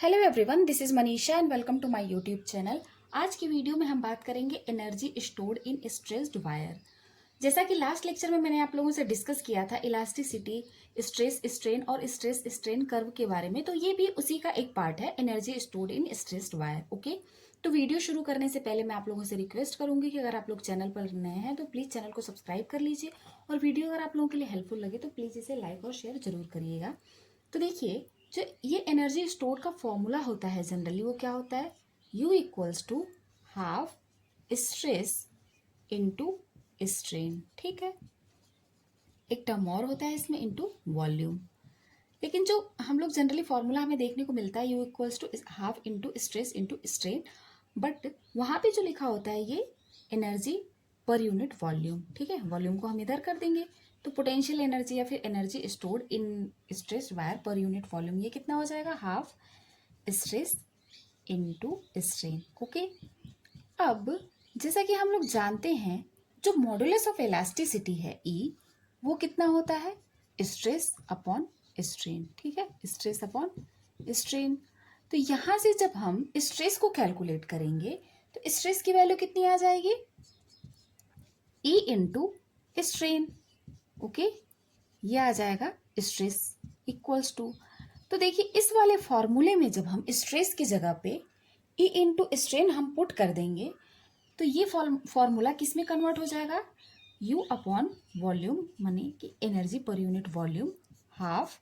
Hello everyone, this is Manisha and welcome to my YouTube channel. आज की video में हम बात करेंगे energy stored in stressed wire. जैसा कि लास्ट लेक्चर में मैंने आप लोगों से डिस्कस किया था इलास्टिसिटी, स्ट्रेस स्ट्रेन और स्ट्रेस स्ट्रेन कर्व के बारे में, तो ये भी उसी का एक पार्ट है, energy stored in stressed wire. Okay, तो वीडियो शुरू करने से पहले मैं आप लोगों से रिक्वेस्ट करूंगी कि अगर आप लोग चैनल पर नए हैं तो प्लीज़ चैनल को सब्सक्राइब कर लीजिए, और वीडियो अगर आप लोगों के लिए हेल्पफुल लगे तो प्लीज़ इसे लाइक और शेयर जरूर करिएगा। तो देखिए, जो ये एनर्जी स्टोर का फॉर्मूला होता है जनरली वो क्या होता है, U equals to half stress into strain. ठीक है, एक टर्म और होता है इसमें, इंटू वॉल्यूम। लेकिन जो हम लोग जनरली फॉर्मूला हमें देखने को मिलता है U equals to half into stress into strain, but वहाँ पे जो लिखा होता है ये एनर्जी पर यूनिट वॉल्यूम। ठीक है, वॉल्यूम को हम इधर कर देंगे, तो पोटेंशियल एनर्जी या फिर एनर्जी स्टोर्ड इन stress wire per unit volume ये कितना हो जाएगा, half stress into strain. Okay, अब जैसा कि हम लोग जानते हैं जो मॉडुलस ऑफ इलास्टिसिटी है E, वो कितना होता है, स्ट्रेस अपॉन स्ट्रेन। ठीक है, स्ट्रेस अपॉन स्ट्रेन। तो यहां से जब हम स्ट्रेस को कैलकुलेट करेंगे तो स्ट्रेस की वैल्यू कितनी आ जाएगी, E इंटू स्ट्रेन। ओके, ये आ जाएगा स्ट्रेस इक्वल्स टू, तो देखिए इस वाले फॉर्मूले में जब हम स्ट्रेस की जगह पे E इंटू स्ट्रेन हम पुट कर देंगे तो ये फॉर्मूला किस में कन्वर्ट हो जाएगा, U अपॉन वॉल्यूम, माने कि energy per unit volume, half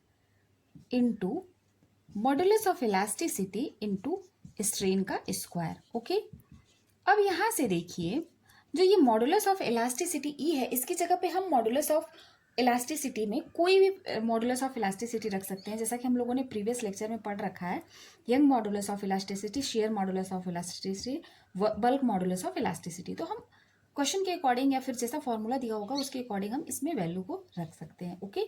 into modulus of elasticity into strain का स्क्वायर। ओके, अब यहां से देखिए जो ये मॉडुलस ऑफ इलास्टिसिटी E है, इसकी जगह पे हम मॉडुलस ऑफ इलास्टिसिटी में कोई भी मॉडुलस ऑफ इलास्टिसिटी रख सकते हैं, जैसा कि हम लोगों ने प्रीवियस लेक्चर में पढ़ रखा है, young modulus of elasticity, share modulus of elasticity, bulk modulus of elasticity. तो हम क्वेश्चन के अकॉर्डिंग या फिर जैसा फॉर्मूला दिया होगा उसके अकॉर्डिंग हम इसमें वैल्यू को रख सकते हैं। ओके,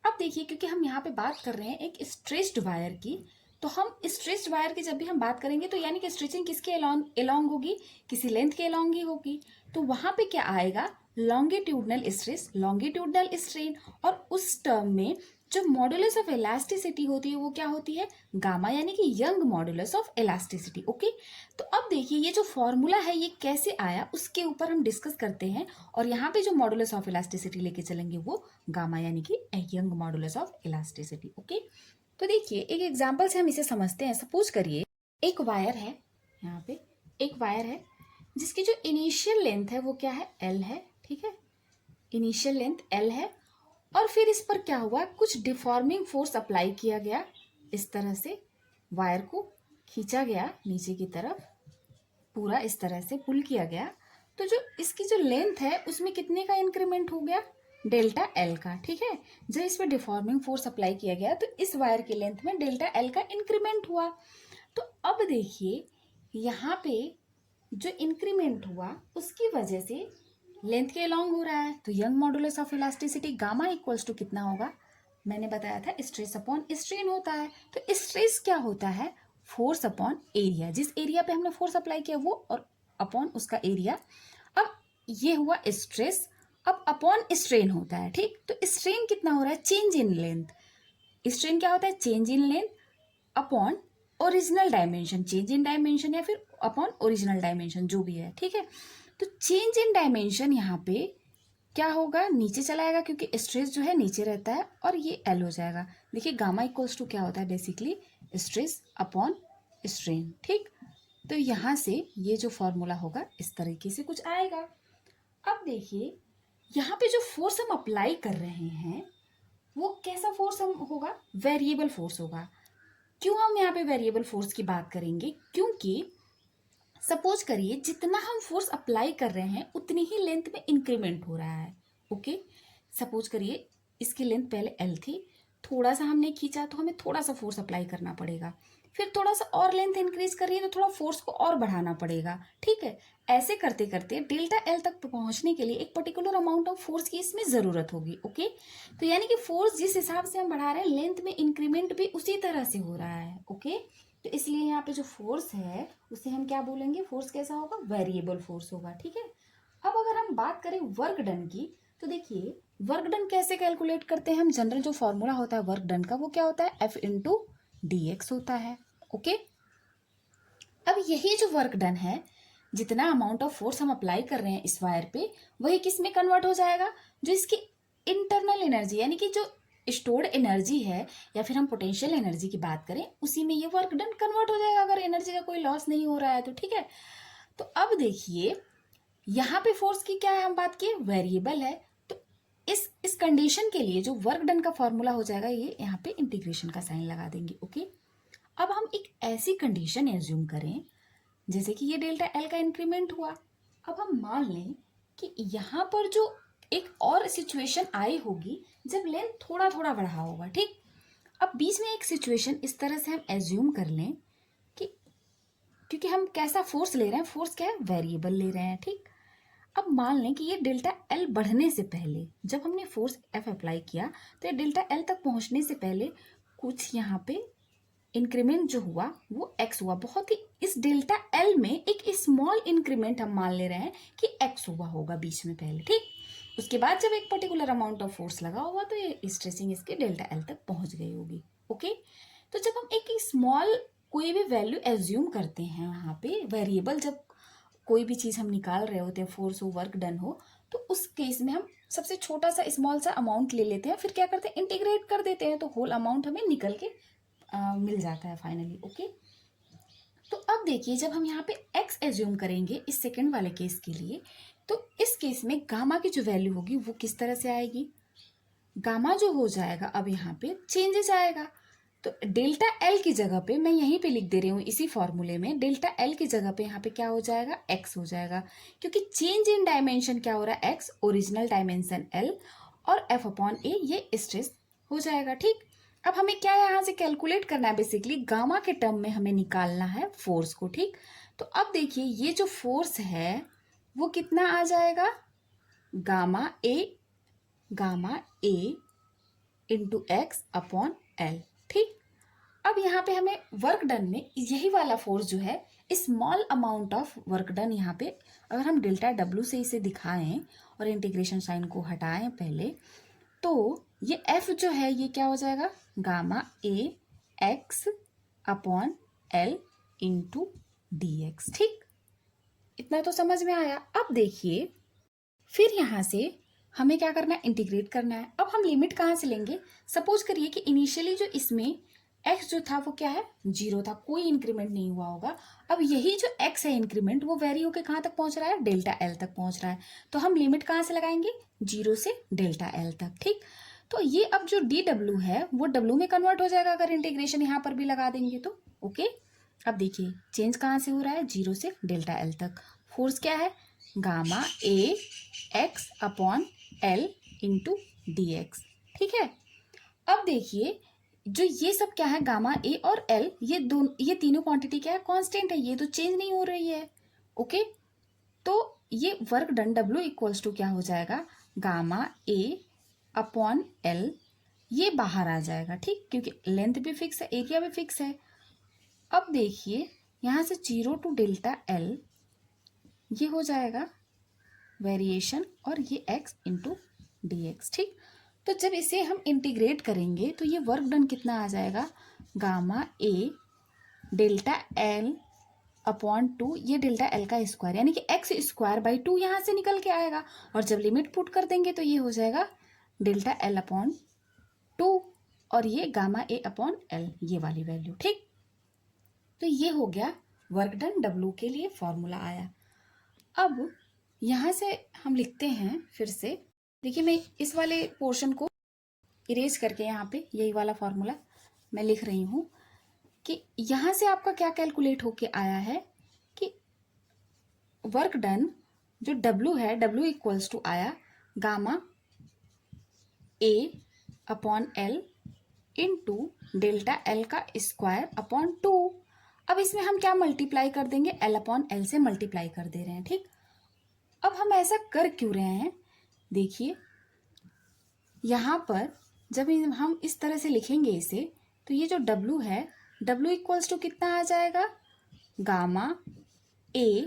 अब देखिए क्योंकि हम यहाँ पे बात कर रहे हैं एक स्ट्रेच्ड वायर की, तो हम स्ट्रेच्ड वायर की जब भी हम बात करेंगे तो यानी कि स्ट्रेचिंग किसके एलोंग होगी, किसी लेंथ के एलोंग ही होगी। तो वहां पे क्या आएगा, लॉन्गिट्यूडनल स्ट्रेस, लॉन्गिट्यूडनल स्ट्रेन, और उस टर्म में जो मॉडुलस ऑफ इलास्टिसिटी होती है वो क्या होती है, गामा, यानी कि young modulus of elasticity. Okay, तो अब देखिए ये जो फॉर्मूला है ये कैसे आया उसके ऊपर हम डिस्कस करते हैं, और यहाँ पे जो मॉडुलस ऑफ इलास्टिसिटी लेके चलेंगे वो गामा, यानी कि young modulus of elasticity. Okay, तो देखिए एक एग्जांपल से हम इसे समझते हैं। सपोज करिए एक वायर है, यहाँ पे एक वायर है जिसकी जो इनिशियल लेंथ है वो क्या है, L है। ठीक है, इनिशियल लेंथ L है, और फिर इस पर क्या हुआ, कुछ डिफॉर्मिंग फोर्स अप्लाई किया गया, इस तरह से वायर को खींचा गया नीचे की तरफ, पूरा इस तरह से पुल किया गया, तो जो इसकी जो लेंथ है उसमें कितने का इंक्रीमेंट हो गया, डेल्टा L का। ठीक है, जब इस पर डिफॉर्मिंग फोर्स अप्लाई किया गया तो इस वायर की लेंथ में डेल्टा L का इंक्रीमेंट हुआ। तो अब देखिए यहाँ पे जो इंक्रीमेंट हुआ उसकी वजह से लेंथ के अलॉन्ग हो रहा है, तो Young modulus of elasticity gamma equals to कितना होगा, मैंने बताया था स्ट्रेस अपॉन स्ट्रेन होता है। तो स्ट्रेस क्या होता है, फोर्स अपॉन एरिया, जिस एरिया पे हमने फोर्स अप्लाई किया वो, और अपॉन उसका एरिया। अब ये हुआ स्ट्रेस, अब अपॉन स्ट्रेन होता है। ठीक, तो स्ट्रेन कितना हो रहा है, चेंज इन लेंथ। स्ट्रेन क्या होता है, change in length upon original dimension, change in dimension या फिर अपॉन ओरिजिनल डायमेंशन जो भी है। ठीक है, तो चेंज इन डायमेंशन यहाँ पे क्या होगा, नीचे चला आएगा क्योंकि स्ट्रेस जो है नीचे रहता है, और ये L हो जाएगा। देखिए गामा इक्वल्स टू क्या होता है, बेसिकली स्ट्रेस अपॉन स्ट्रेन। ठीक, तो यहाँ से ये जो फॉर्मूला होगा इस तरीके से कुछ आएगा। अब देखिए यहाँ पे जो फोर्स हम अप्लाई कर रहे हैं वो कैसा फोर्स हम होगा, वेरिएबल फोर्स होगा। क्यों हम यहाँ पे वेरिएबल फोर्स की बात करेंगे, क्योंकि सपोज करिए जितना हम फोर्स अप्लाई कर रहे हैं उतनी ही लेंथ में इंक्रीमेंट हो रहा है। ओके, सपोज करिए इसकी लेंथ पहले L थी, थोड़ा सा हमने खींचा तो हमें थोड़ा सा फोर्स अप्लाई करना पड़ेगा, फिर थोड़ा सा और लेंथ इंक्रीज कर रही है तो थोड़ा फोर्स को और बढ़ाना पड़ेगा। ठीक है, ऐसे करते करते डेल्टा L तक पहुंचने के लिए एक पर्टिकुलर अमाउंट ऑफ फोर्स की इसमें जरूरत होगी। ओके, तो यानी कि फोर्स जिस हिसाब से हम बढ़ा रहे हैं लेंथ में इंक्रीमेंट भी उसी तरह से हो रहा है। ओके, तो इसलिए यहाँ पे जो फोर्स है उसे हम क्या बोलेंगे, फोर्स कैसा होगा, वेरिएबल फोर्स होगा। ठीक है, अब अगर हम बात करें वर्क डन की, तो देखिए वर्क डन कैसे कैलकुलेट करते हैं हम, जनरल जो फॉर्मूला होता है वर्क डन का वो क्या होता है, F इंटू डी एक्स होता है। ओके। अब यही जो वर्क डन है, जितना अमाउंट ऑफ फोर्स हम अप्लाई कर रहे हैं इस वायर पे, वही किस में कन्वर्ट हो जाएगा, जो इसकी इंटरनल एनर्जी यानी कि जो स्टोर्ड एनर्जी है या फिर हम पोटेंशियल एनर्जी की बात करें, उसी में ये वर्क डन कन्वर्ट हो जाएगा, अगर एनर्जी का कोई लॉस नहीं हो रहा है तो। ठीक है, तो अब देखिए यहाँ पे फोर्स की क्या है, हम बात किए वेरिएबल है, तो इस कंडीशन के लिए जो वर्क डन का फॉर्मूला हो जाएगा, ये यहाँ पे इंटीग्रेशन का साइन लगा देंगे। ओके, अब हम एक ऐसी कंडीशन एज्यूम करें जैसे कि ये डेल्टा एल का इंक्रीमेंट हुआ। अब हम मान लें कि यहाँ पर जो एक और सिचुएशन आई होगी जब लेंथ थोड़ा थोड़ा बढ़ा होगा। ठीक, अब बीच में एक सिचुएशन इस तरह से हम एज्यूम कर लें कि क्योंकि हम कैसा फोर्स ले रहे हैं, फोर्स क्या है, वेरिएबल ले रहे हैं। ठीक, अब मान लें कि ये डेल्टा एल बढ़ने से पहले जब हमने फोर्स एफ अप्लाई किया, तो ये डेल्टा एल तक पहुंचने से पहले कुछ यहाँ पे इंक्रीमेंट जो हुआ वो एक्स हुआ। बहुत ही इस डेल्टा एल में एक स्मॉल इंक्रीमेंट हम मान ले रहे हैं कि एक्स हुआ होगा बीच में पहले। ठीक, उसके बाद जब एक पर्टिकुलर अमाउंट ऑफ फोर्स लगा होगा तो ये स्ट्रेचिंग इसके डेल्टा एल तक पहुंच गई होगी। ओके, तो जब हम एक स्मॉल कोई भी वैल्यू एज्यूम करते हैं वहाँ पे वेरिएबल, जब कोई भी चीज़ हम निकाल रहे होते हैं, फोर्स हो, वर्क डन हो, तो उस केस में हम सबसे छोटा सा स्मॉल सा अमाउंट ले लेते हैं, फिर क्या करते हैं, इंटीग्रेट कर देते हैं, तो होल अमाउंट हमें निकल के मिल जाता है फाइनली। ओके, तो अब देखिए जब हम यहाँ पे x एज्यूम करेंगे इस सेकंड वाले केस के लिए, तो इस केस में गामा की जो वैल्यू होगी वो किस तरह से आएगी, गामा जो हो जाएगा अब यहाँ पे चेंजेस आएगा, तो डेल्टा एल की जगह पे मैं यहीं पे लिख दे रही हूँ इसी फॉर्मूले में, डेल्टा एल की जगह पे यहाँ पे क्या हो जाएगा, x हो जाएगा, क्योंकि चेंज इन डायमेंशन क्या हो रहा है, x, ओरिजिनल डायमेंशन l, और f अपॉन a ये स्ट्रेस हो जाएगा। ठीक, अब हमें क्या यहाँ से कैलकुलेट करना है, बेसिकली गामा के टर्म में हमें निकालना है फोर्स को। ठीक, तो अब देखिए ये जो फोर्स है वो कितना आ जाएगा, गामा ए इंटू एक्स अपॉन एल। ठीक, अब यहाँ पे हमें वर्क डन में यही वाला फोर्स जो है, small amount of work done, यहाँ पे अगर हम डेल्टा डब्ल्यू से इसे दिखाएं और इंटीग्रेशन साइन को हटाएं पहले, तो ये एफ जो है ये क्या हो जाएगा, गामा ए x upon L into D x. ठीक, इतना तो समझ में आया। अब देखिए फिर यहाँ से हमें क्या करना है, इंटीग्रेट करना है। अब हम लिमिट कहाँ से लेंगे, सपोज करिए कि इनिशियली जो इसमें x जो था वो क्या है, 0 था, कोई इंक्रीमेंट नहीं हुआ होगा। अब यही जो x है इंक्रीमेंट, वो वेरी होके कहाँ तक पहुंच रहा है, डेल्टा एल तक पहुंच रहा है, तो हम लिमिट कहाँ से लगाएंगे, 0 से डेल्टा एल तक। ठीक, तो ये अब जो डी डब्ल्यू है वो डब्ल्यू में कन्वर्ट हो जाएगा अगर इंटीग्रेशन यहाँ पर भी लगा देंगे तो। ओके, अब देखिए चेंज कहाँ से हो रहा है, 0 से डेल्टा एल तक। फोर्स क्या है, गामा ए x upon L into D x. ठीक है, अब देखिए जो ये सब क्या है, गामा ए और एल, ये तीनों क्वांटिटी क्या है, कांस्टेंट है, ये तो चेंज नहीं हो रही है। ओके, तो ये work done W equals to क्या हो जाएगा, गामा ए अपॉन एल, ये बाहर आ जाएगा। ठीक, क्योंकि लेंथ भी फिक्स है, एरिया भी फिक्स है। अब देखिए यहाँ से 0 टू डेल्टा एल ये हो जाएगा वेरिएशन, और ये x इंटू डी एक्स। ठीक, तो जब इसे हम इंटीग्रेट करेंगे तो ये वर्क डन कितना आ जाएगा, गामा ए डेल्टा एल अपॉन 2, ये डेल्टा एल का स्क्वायर यानी कि x स्क्वायर बाई 2 यहाँ से निकल के आएगा, और जब लिमिट पुट कर देंगे तो ये हो जाएगा डेल्टा एल अपॉन 2, और ये गामा ए अपॉन एल, ये वाली वैल्यू। ठीक, तो ये हो गया वर्क डन डब्ल्यू के लिए फॉर्मूला आया। अब यहाँ से हम लिखते हैं फिर से, देखिए मैं इस वाले पोर्शन को इरेज करके यहाँ पे यही वाला फॉर्मूला मैं लिख रही हूँ कि यहाँ से आपका क्या कैलकुलेट होके आया है कि वर्क डन जो W है, W इक्वल्स टू आया gamma A upon L into delta L का स्क्वायर अपॉन 2। अब इसमें हम क्या मल्टीप्लाई कर देंगे, L अपॉन एल से मल्टीप्लाई कर दे रहे हैं। ठीक, अब हम ऐसा कर क्यों रहे हैं, देखिए यहाँ पर जब हम इस तरह से लिखेंगे इसे, तो ये जो W है, W इक्वल्स टू कितना आ जाएगा, gamma A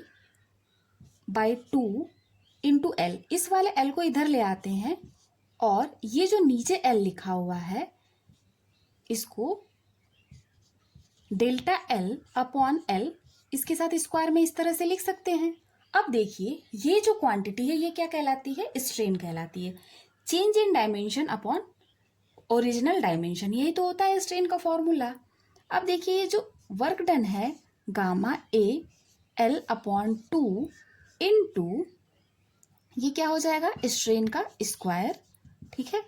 by 2 into L. इस वाले L को इधर ले आते हैं, और ये जो नीचे L लिखा हुआ है इसको डेल्टा एल अपॉन एल, इसके साथ स्क्वायर में इस तरह से लिख सकते हैं। अब देखिए ये जो क्वांटिटी है ये क्या कहलाती है, स्ट्रेन कहलाती है। Change in dimension upon original dimension, यही तो होता है स्ट्रेन का फॉर्मूला। अब देखिए ये जो वर्क डन है gamma A L upon 2 into, ये क्या हो जाएगा, स्ट्रेन का स्क्वायर। ठीक है,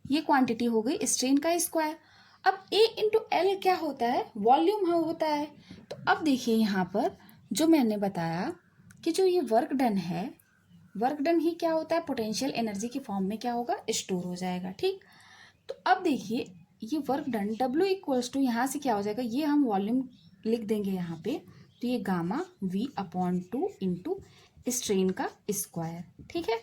ये क्वांटिटी हो गई स्ट्रेन का स्क्वायर। अब ए इंटू एल क्या होता है, वॉल्यूम होता है। तो अब देखिए यहाँ पर जो मैंने बताया कि जो ये वर्क डन है, वर्क डन ही क्या होता है, पोटेंशियल एनर्जी की फॉर्म में क्या होगा, स्टोर हो जाएगा। ठीक, तो अब देखिए ये work done W equals to, यहाँ से क्या हो जाएगा, ये हम वॉल्यूम लिख देंगे यहाँ पे, तो ये gamma V upon 2 into strain का स्क्वायर। ठीक है,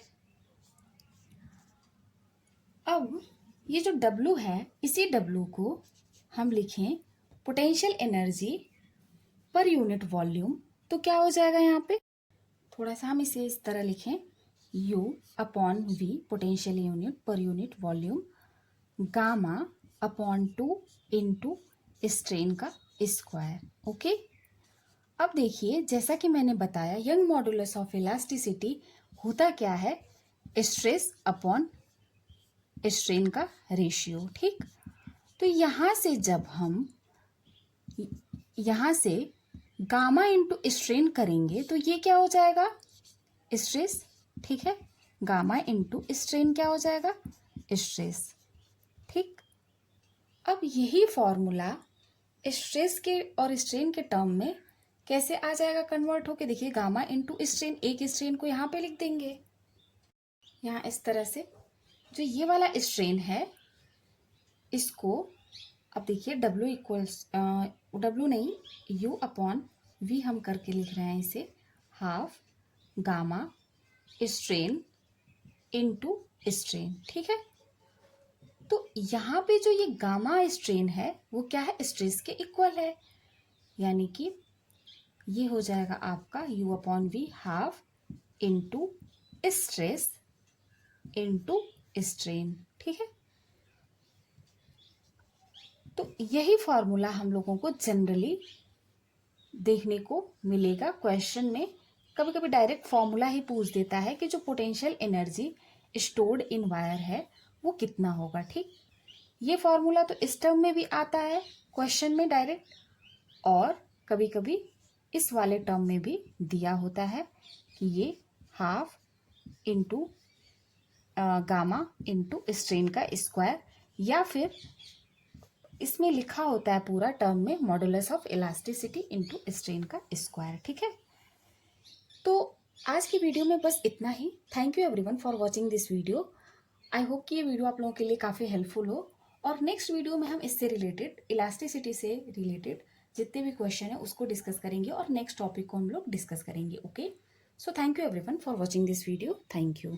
अब ये जो W है, इसी W को हम लिखें potential energy per unit volume, तो क्या हो जाएगा यहाँ पे, थोड़ा सा हम इसे इस तरह लिखें, U upon V potential unit per unit volume, gamma upon 2 into strain का स्क्वायर। ओके, अब देखिए जैसा कि मैंने बताया यंग मॉडुलस ऑफ इलास्टिसिटी होता क्या है, स्ट्रेस अपॉन स्ट्रेन का रेशियो। ठीक, तो यहाँ से जब हम यहाँ से गामा इंटू स्ट्रेन करेंगे तो ये क्या हो जाएगा, स्ट्रेस। ठीक है, गामा इंटू स्ट्रेन क्या हो जाएगा, स्ट्रेस। ठीक, अब यही फॉर्मूला स्ट्रेस के और स्ट्रेन के टर्म में कैसे आ जाएगा कन्वर्ट होके, देखिए गामा इंटू स्ट्रेन, एक स्ट्रेन को यहाँ पे लिख देंगे, यहाँ इस तरह से। जो ये वाला स्ट्रेन है इसको, अब देखिए W इक्वल्स W नहीं, U अपॉन V हम करके लिख रहे हैं इसे, half gamma strain into strain. ठीक है, तो यहाँ पे जो ये गामा स्ट्रेन है वो क्या है, स्ट्रेस के इक्वल है, यानी कि ये हो जाएगा आपका U upon V half into stress into strain. ठीक है, तो यही फॉर्मूला हम लोगों को जनरली देखने को मिलेगा क्वेश्चन में। कभी कभी डायरेक्ट फॉर्मूला ही पूछ देता है कि जो पोटेंशियल एनर्जी स्टोर्ड इन वायर है वो कितना होगा। ठीक, ये फॉर्मूला तो इस टर्म में भी आता है क्वेश्चन में डायरेक्ट, और कभी कभी इस वाले टर्म में भी दिया होता है कि ये half into gamma into strain का स्क्वायर, या फिर इसमें लिखा होता है पूरा टर्म में modulus of elasticity into strain का स्क्वायर। ठीक है, तो आज की वीडियो में बस इतना ही। Thank you everyone for watching this video. I hope कि ये वीडियो आप लोगों के लिए काफ़ी हेल्पफुल हो, और नेक्स्ट वीडियो में हम इससे रिलेटेड, इलास्टिसिटी से रिलेटेड जितने भी क्वेश्चन है उसको डिस्कस करेंगे, और नेक्स्ट टॉपिक को हम लोग डिस्कस करेंगे। Okay, so thank you everyone for watching this video. Thank you.